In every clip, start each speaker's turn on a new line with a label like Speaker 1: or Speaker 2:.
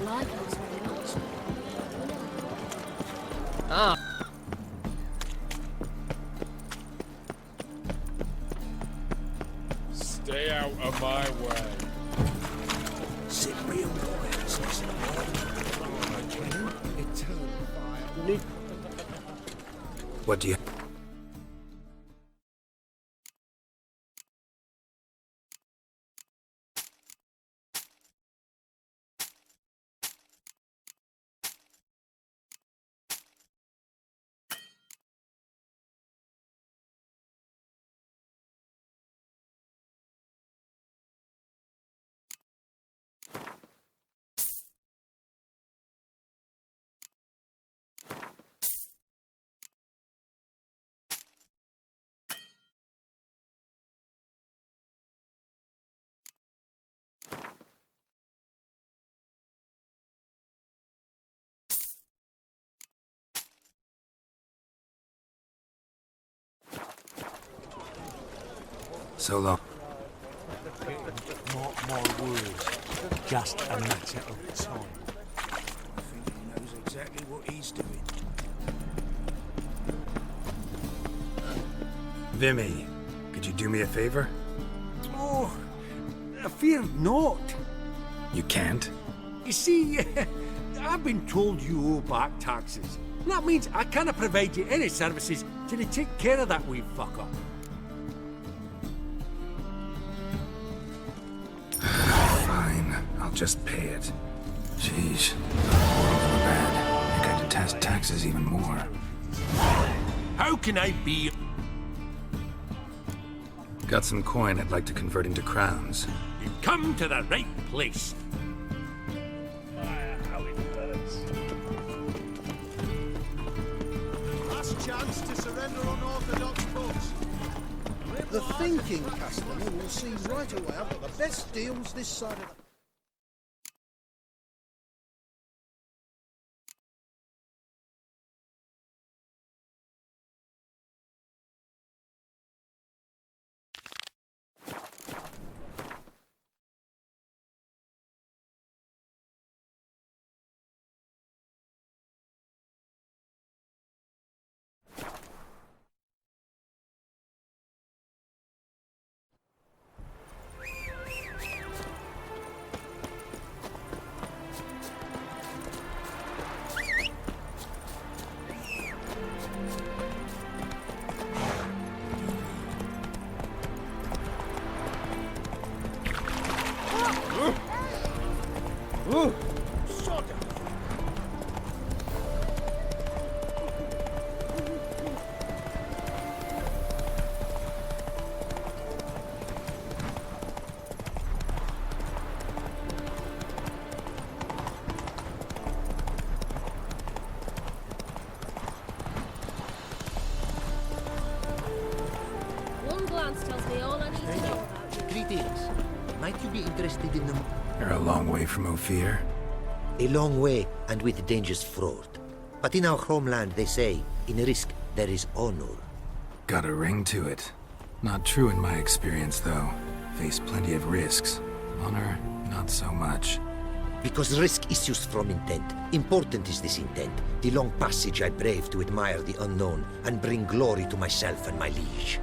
Speaker 1: like us very much.
Speaker 2: Ah.
Speaker 3: Stay out of my way.
Speaker 4: Sit real quiet, listen. What do you... So long.
Speaker 5: Mark my words, just a matter of time.
Speaker 4: I think he knows exactly what he's doing. Vimy, could you do me a favor?
Speaker 5: Oh, I fear not.
Speaker 4: You can't?
Speaker 5: You see, I've been told you owe back taxes. And that means I cannot provide you any services till you take care of that wee fucker.
Speaker 4: Fine, I'll just pay it. Jeez, world's bad. Think I detest taxes even more.
Speaker 5: How can I be...
Speaker 4: Got some coin I'd like to convert into crowns.
Speaker 5: You come to the right place.
Speaker 6: Last chance to surrender unorthodox books.
Speaker 7: The thinking customer will see right away I've got the best deals this side of the...
Speaker 1: One glance tells me all I need to know about you.
Speaker 8: Greetings. Might you be interested in them?
Speaker 4: You're a long way from Ophir.
Speaker 8: A long way, and with dangers fraught. But in our homeland, they say, in risk there is honor.
Speaker 4: Got a ring to it. Not true in my experience, though. Face plenty of risks. Honor, not so much.
Speaker 8: Because risk issues from intent. Important is this intent. The long passage I brave to admire the unknown and bring glory to myself and my liege.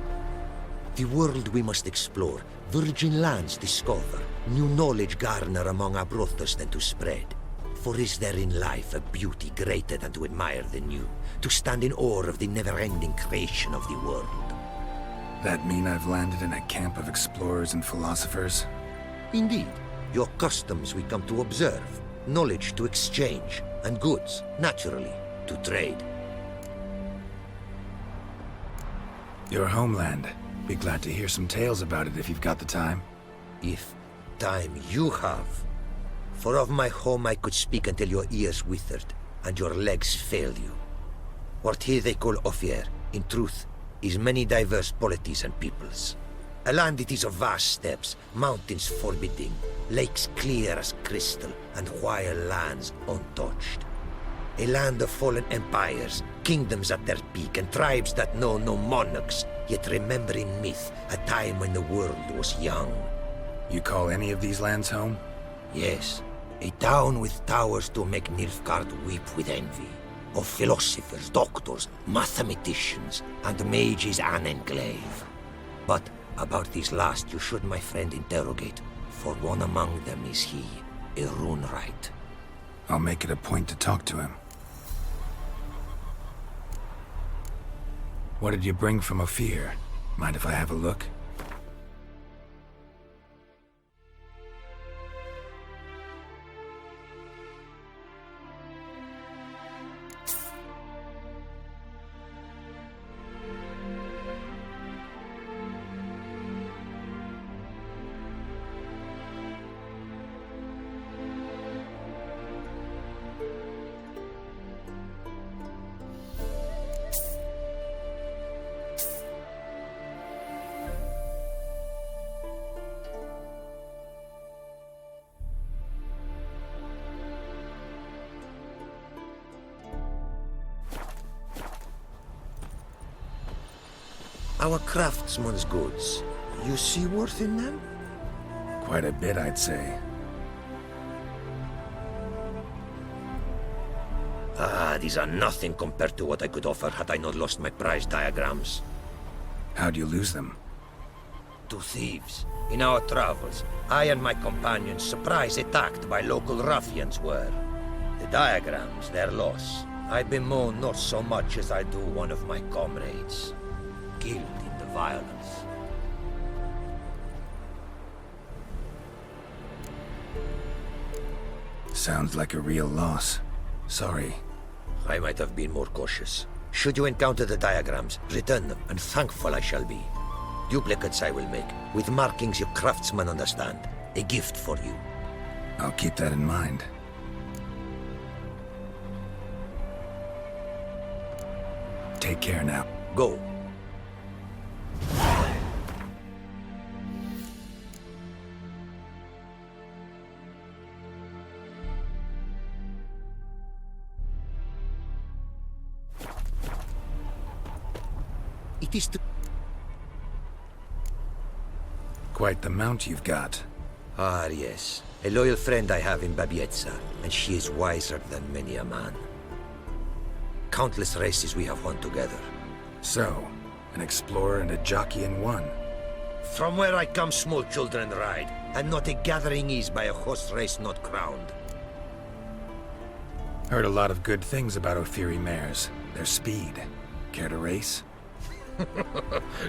Speaker 8: The world we must explore, virgin lands discover, new knowledge garner among our brothers than to spread. For is there in life a beauty greater than to admire the new, to stand in awe of the never-ending creation of the world?
Speaker 4: That mean I've landed in a camp of explorers and philosophers?
Speaker 8: Indeed, your customs we come to observe, knowledge to exchange, and goods, naturally, to trade.
Speaker 4: Your homeland. Be glad to hear some tales about it if you've got the time.
Speaker 8: If time you have. For of my home I could speak until your ears withered, and your legs fail you. What here they call Ophir, in truth, is many diverse polities and peoples. A land it is of vast steppes, mountains forbidding, lakes clear as crystal, and wild lands untouched. A land of fallen empires, kingdoms at their peak, and tribes that know no monarchs, yet remember in myth a time when the world was young.
Speaker 4: You call any of these lands home?
Speaker 8: Yes, A town with towers to make Nilfgaard weep with envy. Of philosophers, doctors, mathematicians, and mages an enclave. But about these last you should, my friend, interrogate, for one among them is he, a rune-wright.
Speaker 4: I'll make it a point to talk to him. What did you bring from Ophir? Mind if I have a look?
Speaker 8: Our craftsman's goods. You see worth in them?
Speaker 4: Quite a bit, I'd say.
Speaker 8: These are nothing compared to what I could offer had I not lost my prize diagrams.
Speaker 4: How'd you lose them?
Speaker 8: To thieves. In our travels, I and my companions surprise attacked by local ruffians were. The diagrams, their loss. I bemoan not so much as I do one of my comrades. Killed in the violence.
Speaker 4: Sounds like a real loss. Sorry.
Speaker 8: I might have been more cautious. Should you encounter the diagrams, return them, and thankful I shall be. Duplicates I will make, with markings your craftsmen understand. A gift for you.
Speaker 4: I'll keep that in mind. Take care now.
Speaker 8: Go. It is to...
Speaker 4: Quite the mount you've got.
Speaker 8: Ah, yes. A loyal friend I have in Babietza, and she is wiser than many a man. Countless races we have won together.
Speaker 4: So, an explorer and a jockey in one.
Speaker 8: From where I come, small children ride, and not a gathering is by a horse race not crowned.
Speaker 4: Heard a lot of good things about Ophiri mares. Their speed. Care to race?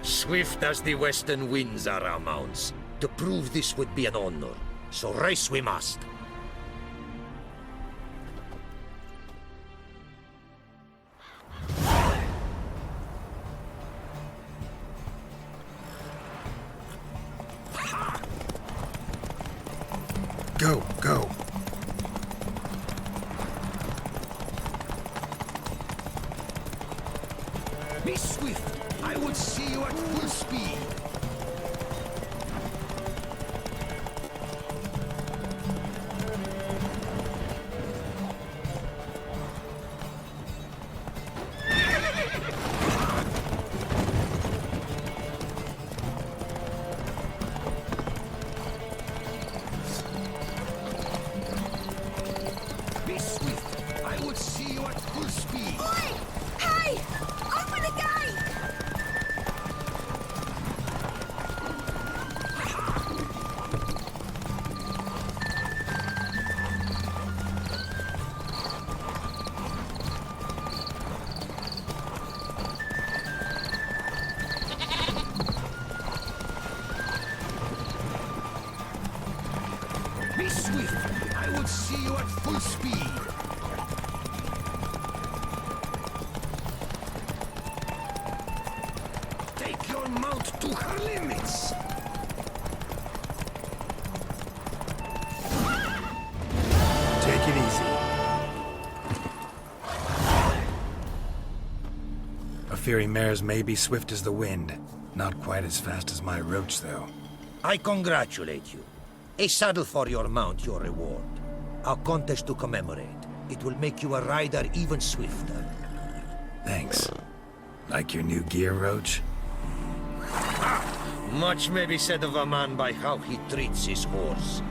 Speaker 8: Swift as the western winds are our mounts. To prove this would be an honor. So race we must.
Speaker 4: Go, go.
Speaker 5: Be swift. I would see you at full speed. Be swift. I would see you at full speed.
Speaker 1: Oi! Hey! Open the gate!
Speaker 5: Be swift. I would see you at full speed. Take your mount to her limits.
Speaker 4: Take it easy. Ophiri mares may be swift as the wind. Not quite as fast as my roach, though.
Speaker 8: I congratulate you. A saddle for your mount, your reward. A contest to commemorate. It will make you a rider even swifter.
Speaker 4: Thanks. Like your new gear, Roach?
Speaker 8: Much may be said of a man by how he treats his horse.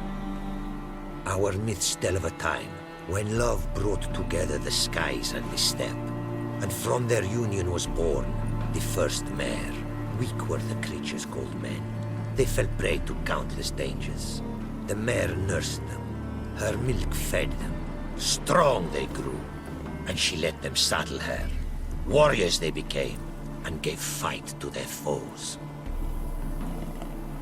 Speaker 8: Our myths tell of a time when love brought together the skies and the steppe, and from their union was born the first mare. Weak were the creatures called men. They fell prey to countless dangers. The mare nursed them. Her milk fed them. Strong they grew, and she let them saddle her. Warriors they became, and gave fight to their foes.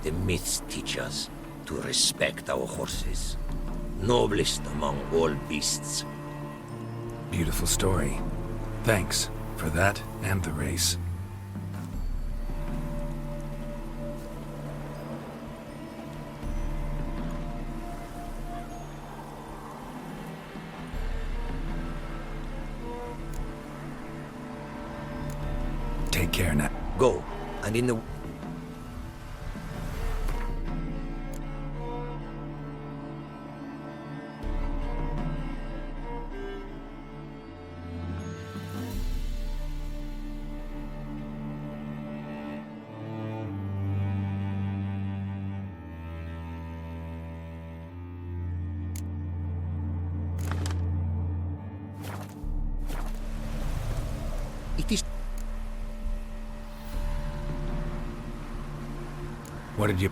Speaker 8: The myths teach us to respect our horses, noblest among all beasts.
Speaker 4: Beautiful story. Thanks for that and the race. Take care now.
Speaker 8: Go, and in the... It is...
Speaker 4: What did you...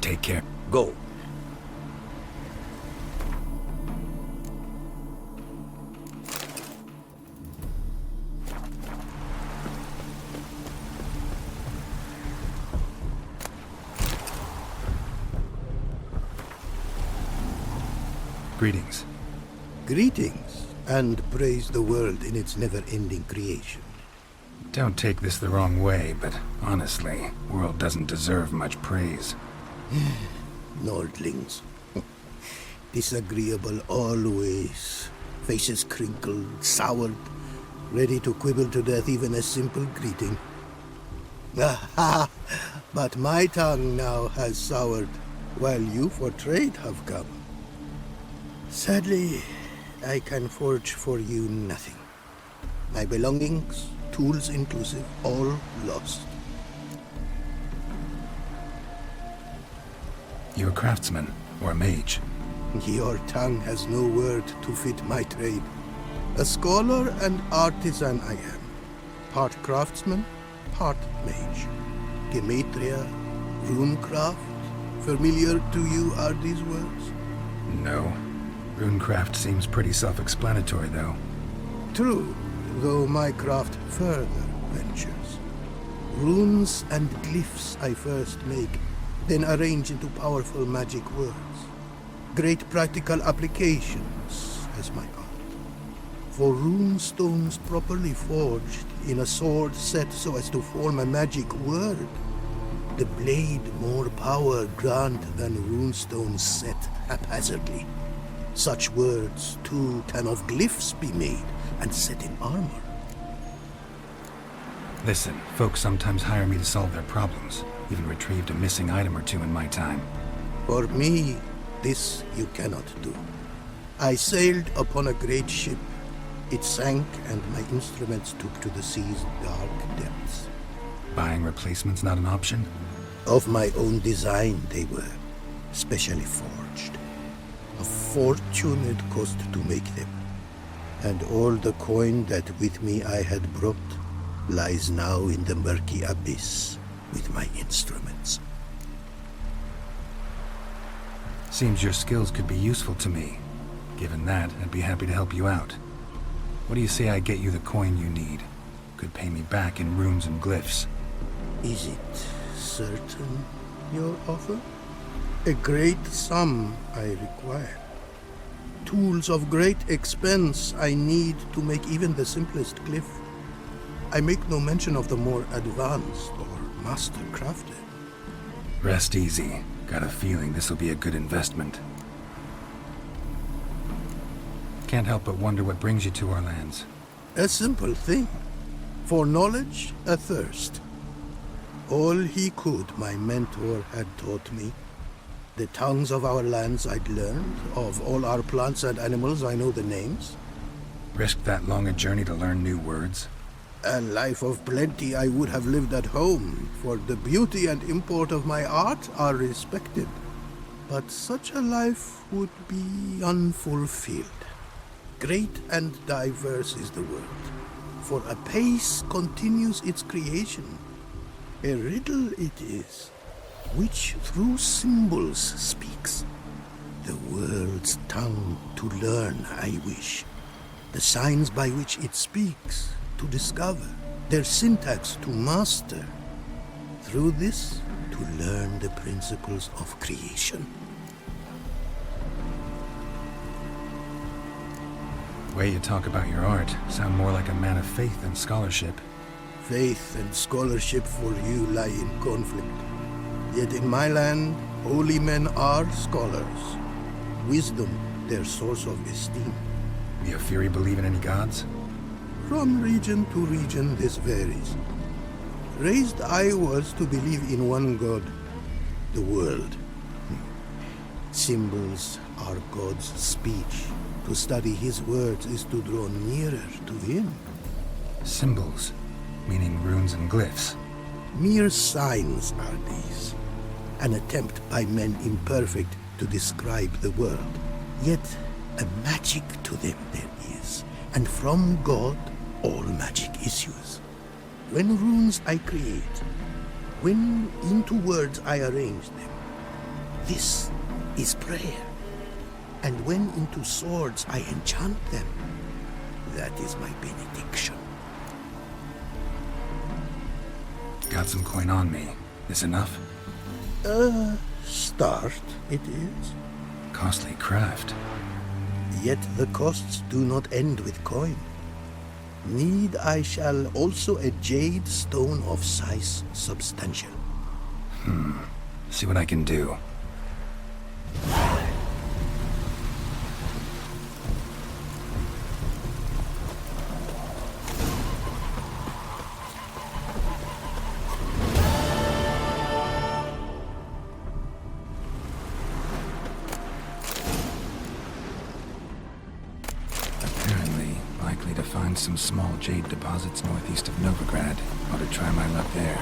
Speaker 4: Take care.
Speaker 8: Go.
Speaker 4: Greetings.
Speaker 7: Greetings, and praise the world in its never-ending creation.
Speaker 4: Don't take this the wrong way, but honestly, world doesn't deserve much praise.
Speaker 7: Nordlings. Disagreeable always. Faces crinkled, soured, ready to quibble to death even a simple greeting. Aha! But my tongue now has soured, while you for trade have come. Sadly, I can forge for you nothing. My belongings, tools inclusive, all lost.
Speaker 4: You a craftsman or a mage?
Speaker 7: Your tongue has no word to fit my trade. A scholar and artisan I am. Part craftsman, part mage. Gematria, runecraft. Familiar to you are these words?
Speaker 4: No. Runecraft seems pretty self-explanatory, though.
Speaker 7: True, though my craft further ventures. Runes and glyphs I first make, then arrange into powerful magic words. Great practical applications as my art. For rune stones properly forged in a sword set so as to form a magic word, the blade more power grant than runestones set haphazardly. Such words, too, can of glyphs be made and set in armor.
Speaker 4: Listen, folks sometimes hire me to solve their problems. Even retrieved a missing item or two in my time.
Speaker 7: For me, this you cannot do. I sailed upon a great ship. It sank, and my instruments took to the sea's dark depths.
Speaker 4: Buying replacements not an option?
Speaker 7: Of my own design they were, specially forged. A fortune it cost to make them. And all the coin that with me I had brought lies now in the murky abyss with my instruments.
Speaker 4: Seems your skills could be useful to me. Given that, I'd be happy to help you out. What do you say I get you the coin you need? Could pay me back in runes and glyphs.
Speaker 7: Is it certain, your offer? A great sum I require. Tools of great expense I need to make even the simplest glyph. I make no mention of the more advanced or master crafted.
Speaker 4: Rest easy. Got a feeling this'll be a good investment. Can't help but wonder what brings you to our lands.
Speaker 7: A simple thing. For knowledge, a thirst. All he could, my mentor had taught me. The tongues of our lands I'd learned. Of all our plants and animals, I know the names.
Speaker 4: Risked that long a journey to learn new words?
Speaker 7: A life of plenty I would have lived at home, for the beauty and import of my art are respected. But such a life would be unfulfilled. Great and diverse is the world, for a pace continues its creation. A riddle it is, which through symbols speaks. The world's tongue to learn I wish, the signs by which it speaks to discover, their syntax to master. Through this, to learn the principles of creation.
Speaker 4: The way you talk about your art sound more like a man of faith than scholarship.
Speaker 7: Faith and scholarship for you lie in conflict. Yet in my land, holy men are scholars. Wisdom, their source of esteem.
Speaker 4: Do you Fury believe in any gods?
Speaker 7: From region to region, this varies. Raised I was to believe in one God, the world. Symbols are God's speech. To study his words is to draw nearer to him.
Speaker 4: Symbols, meaning runes and glyphs.
Speaker 7: Mere signs are these. An attempt by men imperfect to describe the world. Yet a magic to them there is, and from God all magic issues. When runes I create, when into words I arrange them, this is prayer. And when into swords I enchant them, that is my benediction.
Speaker 4: Got some coin on me. This enough?
Speaker 7: Start it is.
Speaker 4: Costly craft.
Speaker 7: Yet the costs do not end with coin. Need I shall also a jade stone of size substantial.
Speaker 4: See what I can do. Likely to find some small jade deposits northeast of Novigrad. Ought to try my luck there.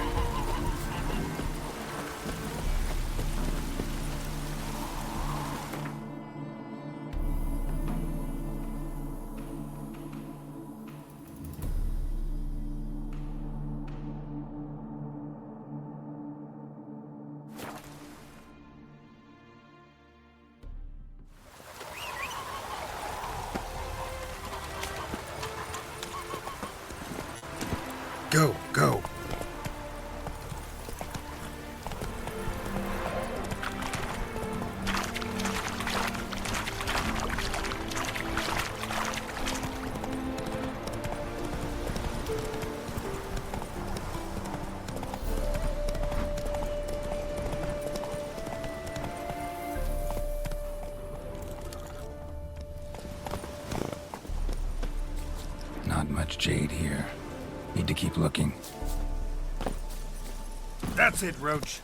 Speaker 4: Go, go. Not much jade here. Need to keep looking. That's it, Roach.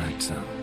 Speaker 4: extract some.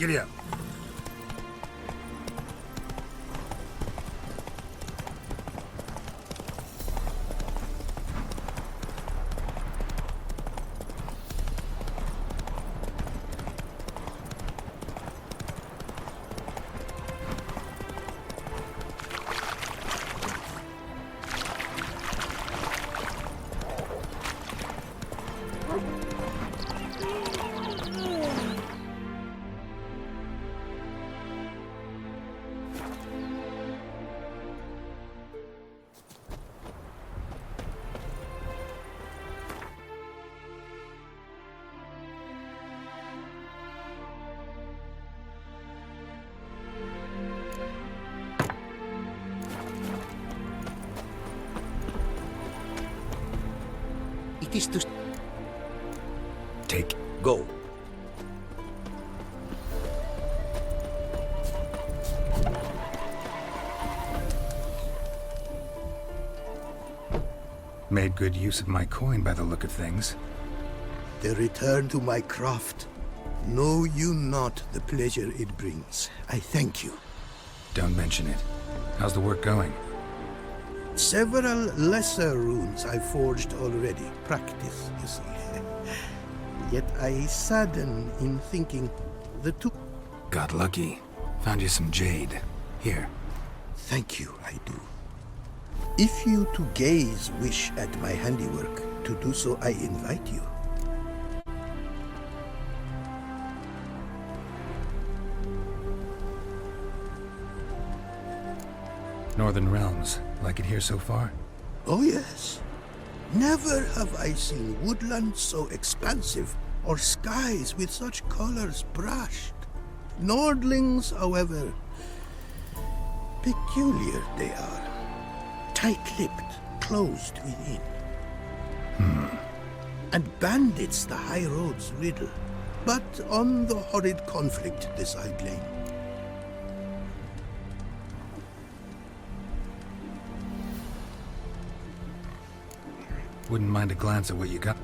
Speaker 4: Giddy up.
Speaker 8: It is to
Speaker 4: Take.
Speaker 8: go.
Speaker 4: Made good use of my coin by the look of things.
Speaker 7: The return to my craft. Know you not the pleasure it brings. I thank you.
Speaker 4: Don't mention it. How's the work going?
Speaker 7: Several lesser runes I forged already. Practice, you see. Yet I sadden in thinking the two...
Speaker 4: Got lucky. Found you some jade. Here.
Speaker 7: Thank you, I do. If you to gaze wish at my handiwork, to do so I invite you.
Speaker 4: Northern Realms. Like it here so far?
Speaker 7: Oh yes. Never have I seen woodlands so expansive, or skies with such colors brushed. Nordlings, however, peculiar they are. Tight-lipped, closed within. And bandits the high road's riddle. But on the horrid conflict this I blame.
Speaker 4: Wouldn't mind a glance at what you got.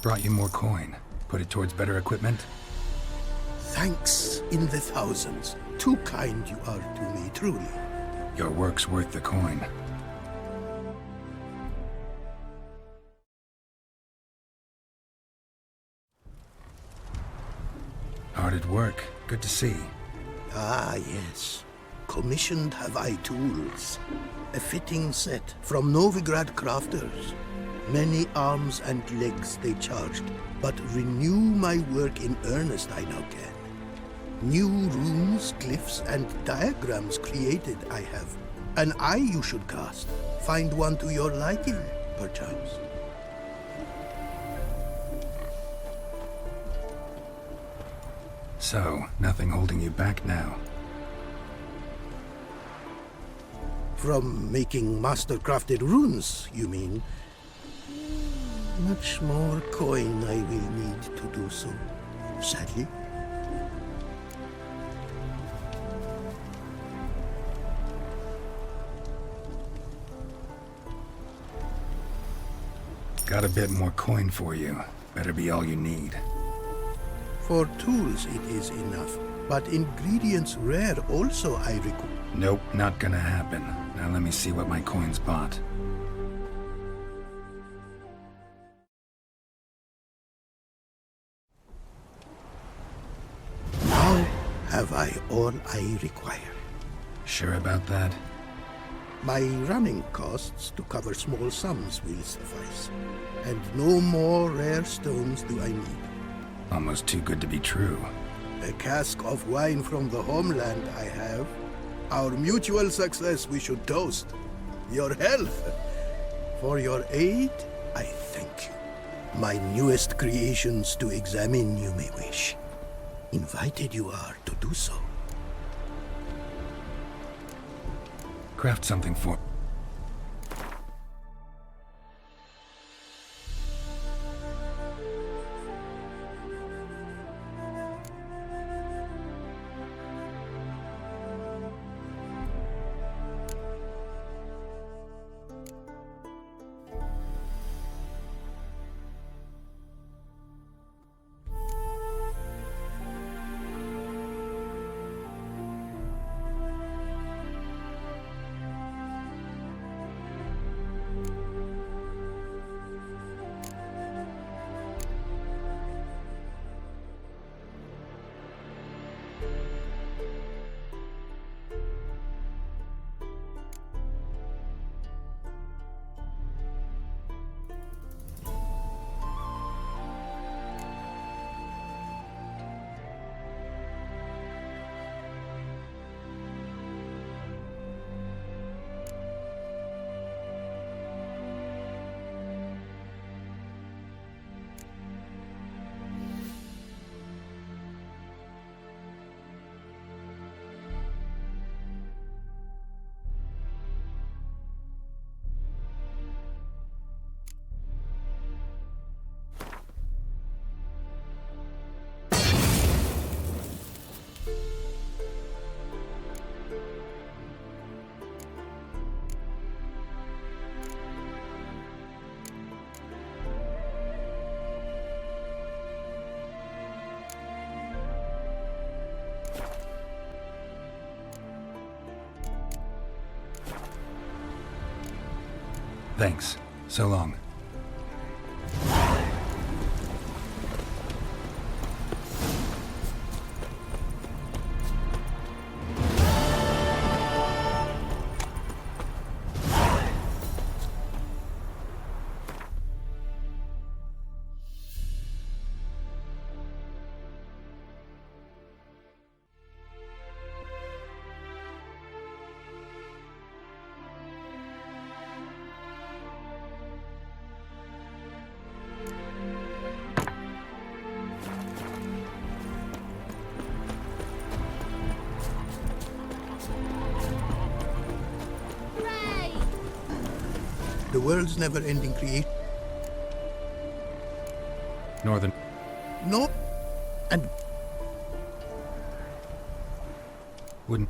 Speaker 4: Brought you more coin. Put it towards better equipment?
Speaker 7: Thanks in the thousands. Too kind you are to me, truly.
Speaker 4: Your work's worth the coin. Hard at work. Good to see.
Speaker 7: Ah, yes. Commissioned have I tools. A fitting set from Novigrad crafters. Many arms and legs they charged, but renew my work in earnest I now can. New runes, glyphs, and diagrams created I have. An eye you should cast. Find one to your liking, perchance.
Speaker 4: So, nothing holding you back now.
Speaker 7: From making master-crafted runes, you mean? Much more coin I will need to do so, sadly.
Speaker 4: Got a bit more coin for you. Better be all you need.
Speaker 7: For tools it is enough, but ingredients rare also I require.
Speaker 4: Nope, not gonna happen. Now let me see what my coin's bought.
Speaker 7: Now have I all I require.
Speaker 4: Sure about that?
Speaker 7: My running costs to cover small sums will suffice. And no more rare stones do I need.
Speaker 4: Almost too good to be true.
Speaker 7: A cask of wine from the homeland I have. Our mutual success we should toast. Your health. For your aid, I thank you. My newest creations to examine you may wish. Invited you are to do so.
Speaker 4: Craft something for... Thanks. So long.
Speaker 1: Hooray!
Speaker 7: The world's never-ending creation.
Speaker 4: Northern...
Speaker 7: No. And
Speaker 4: Wouldn't...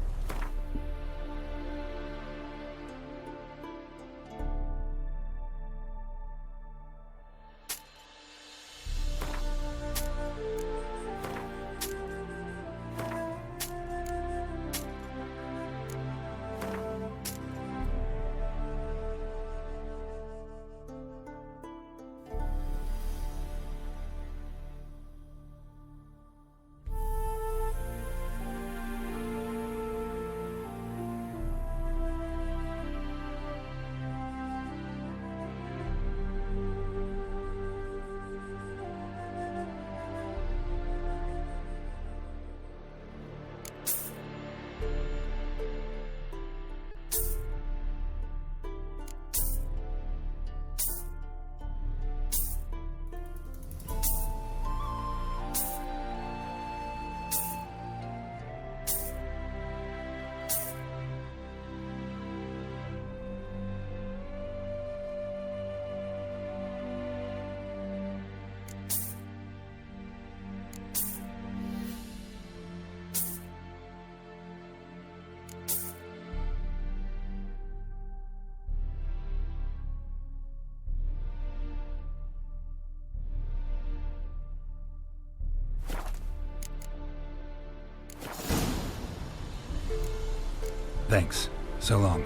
Speaker 4: Thanks. So long.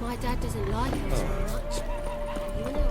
Speaker 1: My dad doesn't like us very much. You know.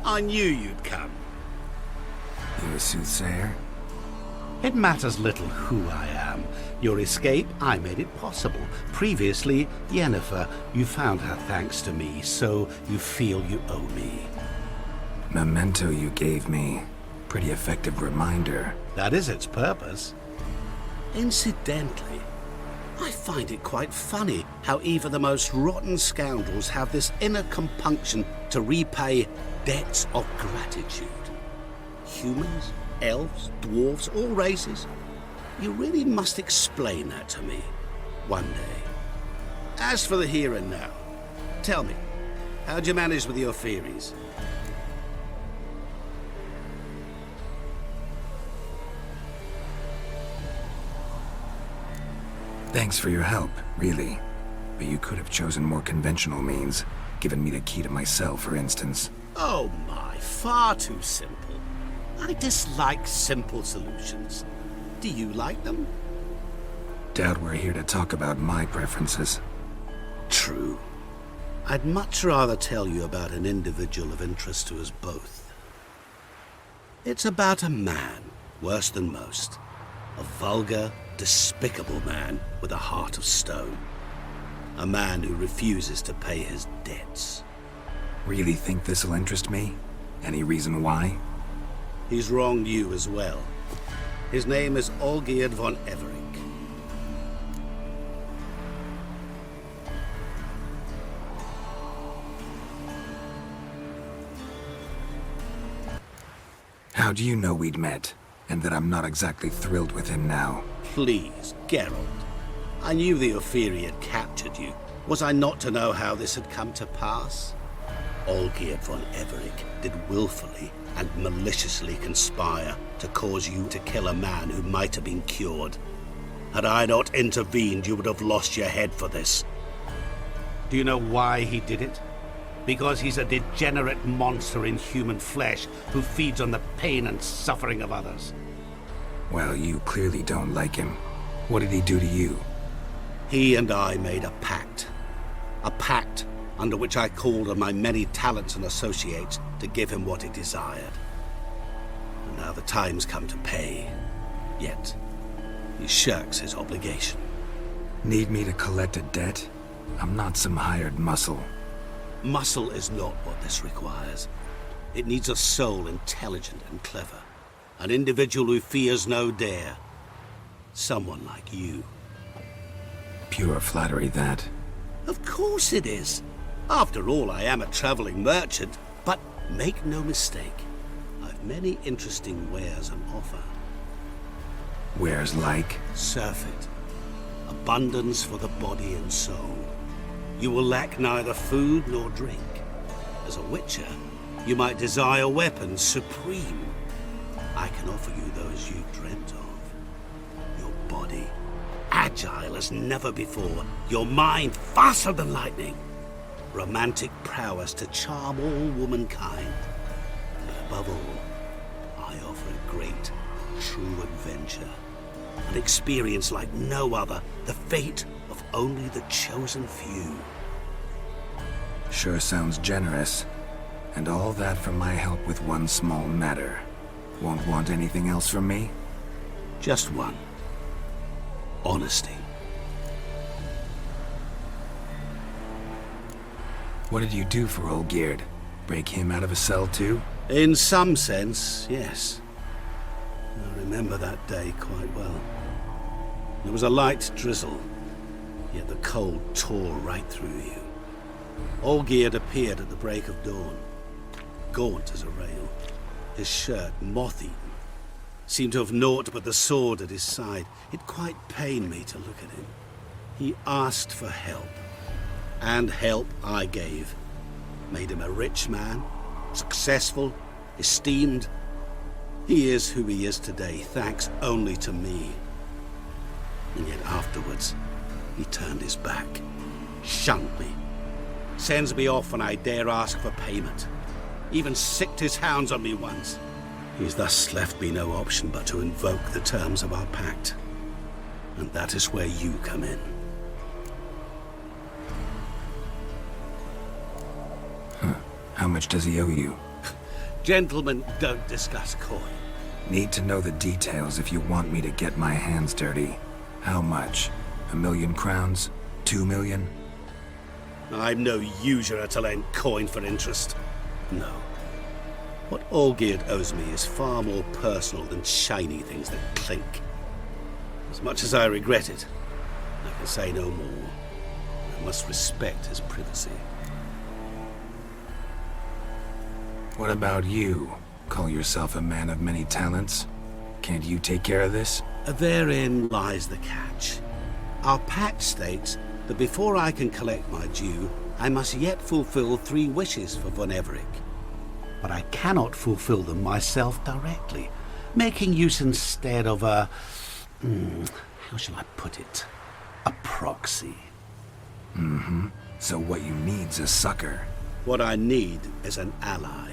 Speaker 2: I knew you'd come.
Speaker 4: You a soothsayer?
Speaker 2: It matters little who I am. Your escape, I made it possible. Previously, Yennefer, you found her thanks to me, so you feel you owe me.
Speaker 4: Memento you gave me. Pretty effective reminder.
Speaker 2: That is its purpose. Incidentally, I find it quite funny how even the most rotten scoundrels have this inner compunction to repay debts of gratitude. Humans, elves, dwarves, all races. You really must explain that to me one day. As for the here and now, tell me, how'd you manage with your theories?
Speaker 4: Thanks for your help, really. But you could have chosen more conventional means, given me the key to my cell, for instance.
Speaker 2: Oh my, far too simple. I dislike simple solutions. Do you like them?
Speaker 4: Doubt we're here to talk about my preferences.
Speaker 2: True. I'd much rather tell you about an individual of interest to us both. It's about a man, worse than most. A vulgar, despicable man with a heart of stone. A man who refuses to pay his debts.
Speaker 4: Really think this'll interest me? Any reason why?
Speaker 2: He's wronged you as well. His name is Olgierd von Everec.
Speaker 4: How do you know we'd met, and that I'm not exactly thrilled with him now?
Speaker 2: Please, Geralt. I knew the Ophiri had captured you. Was I not to know how this had come to pass? Olgierd von Everec did willfully and maliciously conspire to cause you to kill a man who might have been cured. Had I not intervened, you would have lost your head for this. Do you know why he did it? Because he's a degenerate monster in human flesh who feeds on the pain and suffering of others.
Speaker 4: Well, you clearly don't like him. What did he do to you?
Speaker 2: He and I made a pact. A pact under which I called on my many talents and associates to give him what he desired. And now the time's come to pay. Yet, he shirks his obligation.
Speaker 4: Need me to collect a debt? I'm not some hired muscle.
Speaker 2: Muscle is not what this requires. It needs a soul intelligent and clever. An individual who fears no dare. Someone like you.
Speaker 4: Pure flattery, that.
Speaker 2: Of course it is. After all, I am a traveling merchant. But make no mistake, I've many interesting wares on offer.
Speaker 4: Wares like?
Speaker 2: Surfeit. Abundance for the body and soul. You will lack neither food nor drink. As a witcher, you might desire weapons supreme. I can offer you those you dreamt of. Your body, agile as never before. Your mind, faster than lightning. Romantic prowess to charm all womankind. But above all, I offer a great, true adventure. An experience like no other. The fate of only the chosen few.
Speaker 4: Sure sounds generous. And all that for my help with one small matter. Won't want anything else from me?
Speaker 2: Just one. Honesty.
Speaker 4: What did you do for Olgierd? Break him out of a cell too?
Speaker 2: In some sense, yes. I remember that day quite well. There was a light drizzle, yet the cold tore right through you. Olgierd appeared at the break of dawn, gaunt as a rail, his shirt moth-eaten. Seemed to have naught but the sword at his side. It quite pained me to look at him. He asked for help, and help I gave. Made him a rich man, successful, esteemed. He is who he is today, thanks only to me. And yet afterwards, he turned his back, shunned me, sends me off when I dare ask for payment. Even sicked his hounds on me once. He's thus left me no option but to invoke the terms of our pact. And that is where you come in.
Speaker 4: How much does he owe you?
Speaker 2: Gentlemen don't discuss coin.
Speaker 4: Need to know the details if you want me to get my hands dirty. How much? 1,000,000 crowns? 2 million?
Speaker 2: I'm no usurer to lend coin for interest. No. What Olgierd owes me is far more personal than shiny things that clink. As much as I regret it, I've can say no more. I must respect his privacy.
Speaker 4: What about you? Call yourself a man of many talents? Can't you take care of this?
Speaker 2: Therein lies the catch. Our pact states that before I can collect my due, I must yet fulfill 3 wishes for Von Everec. But I cannot fulfill them myself directly, making use instead of a... how shall I put it? A proxy.
Speaker 4: So what you need's a sucker.
Speaker 2: What I need is an ally.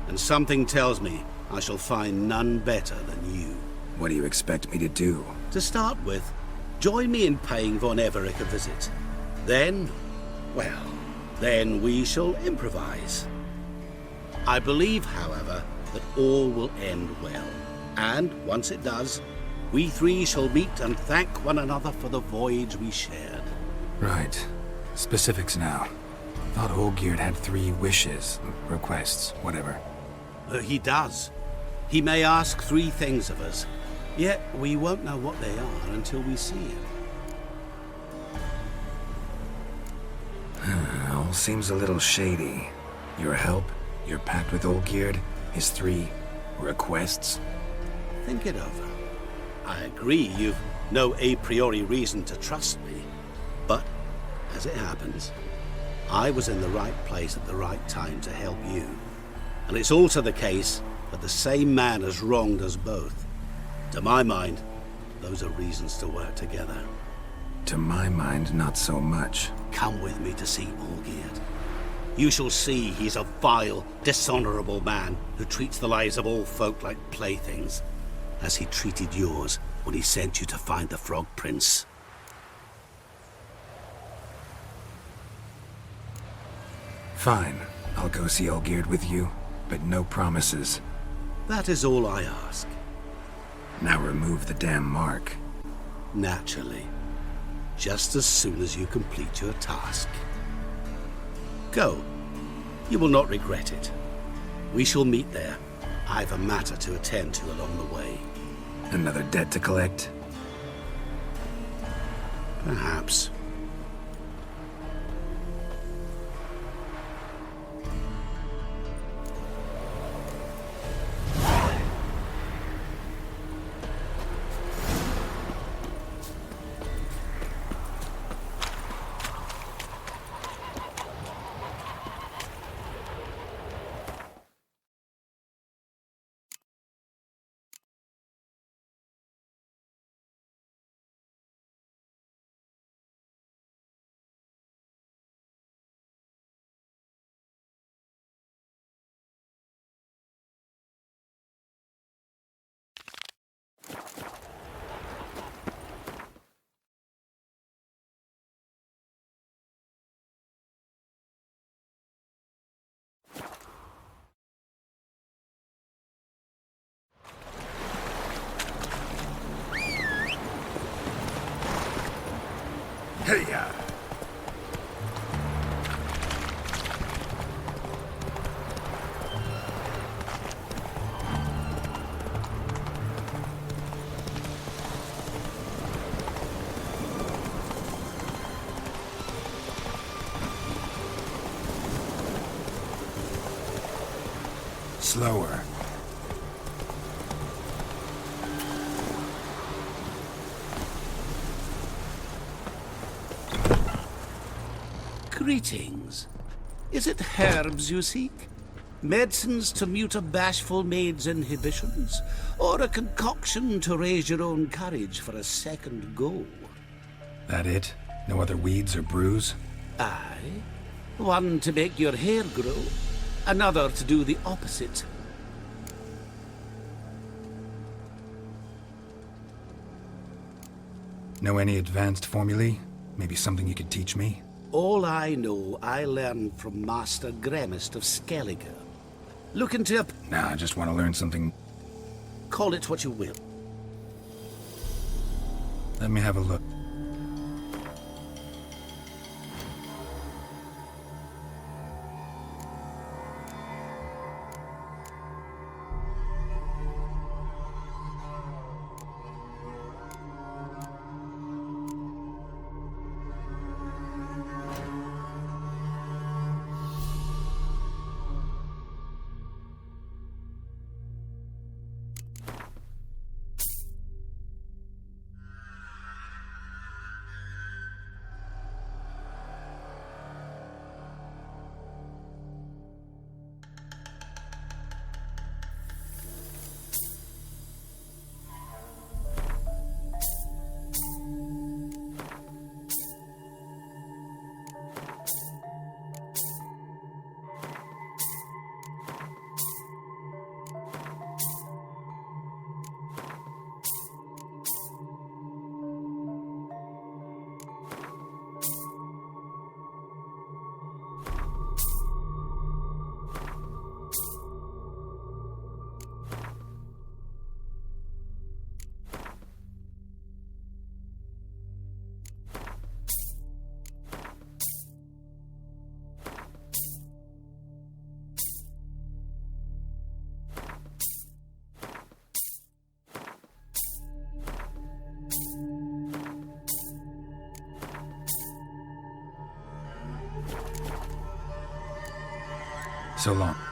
Speaker 2: And something tells me I shall find none better than you.
Speaker 4: What do you expect me to do?
Speaker 2: To start with, join me in paying Von Everec a visit. Then, well, then we shall improvise. I believe, however, that all will end well. And once it does, we 3 shall meet and thank one another for the voyage we shared.
Speaker 4: Right. Specifics now. Thought Olgierd had 3 wishes, requests, whatever.
Speaker 2: He does. He may ask 3 things of us, yet we won't know what they are until we see it.
Speaker 4: All seems a little shady. Your help, your pact with Olgierd, his 3 requests.
Speaker 2: Think it over. I agree you've no a priori reason to trust me, but as it happens, I was in the right place at the right time to help you. And it's also the case that the same man has wronged us both. To my mind, those are reasons to work together.
Speaker 4: To my mind, not so much.
Speaker 2: Come with me to see Olgierd. You shall see he's a vile, dishonorable man who treats the lives of all folk like playthings, as he treated yours when he sent you to find the Frog Prince.
Speaker 4: Fine. I'll go see Olgierd with you, but no promises.
Speaker 2: That is all I ask.
Speaker 4: Now remove the damn mark.
Speaker 2: Naturally. Just as soon as you complete your task. Go. You will not regret it. We shall meet there. I've a matter to attend to along the way.
Speaker 4: Another debt to collect?
Speaker 2: Perhaps.
Speaker 4: Hey-ya! Slower.
Speaker 2: Greetings. Is it herbs you seek? Medicines to mute a bashful maid's inhibitions? Or a concoction to raise your own courage for a second go?
Speaker 4: That it? No other weeds or brews?
Speaker 2: Aye. One to make your hair grow, another to do the opposite.
Speaker 4: Know any advanced formulae? Maybe something you could teach me?
Speaker 2: All I know, I learned from Master Gremist of Skellige. Look into a...
Speaker 4: Nah, I just want to learn something.
Speaker 2: Call it what you will.
Speaker 4: Let me have a look. So long.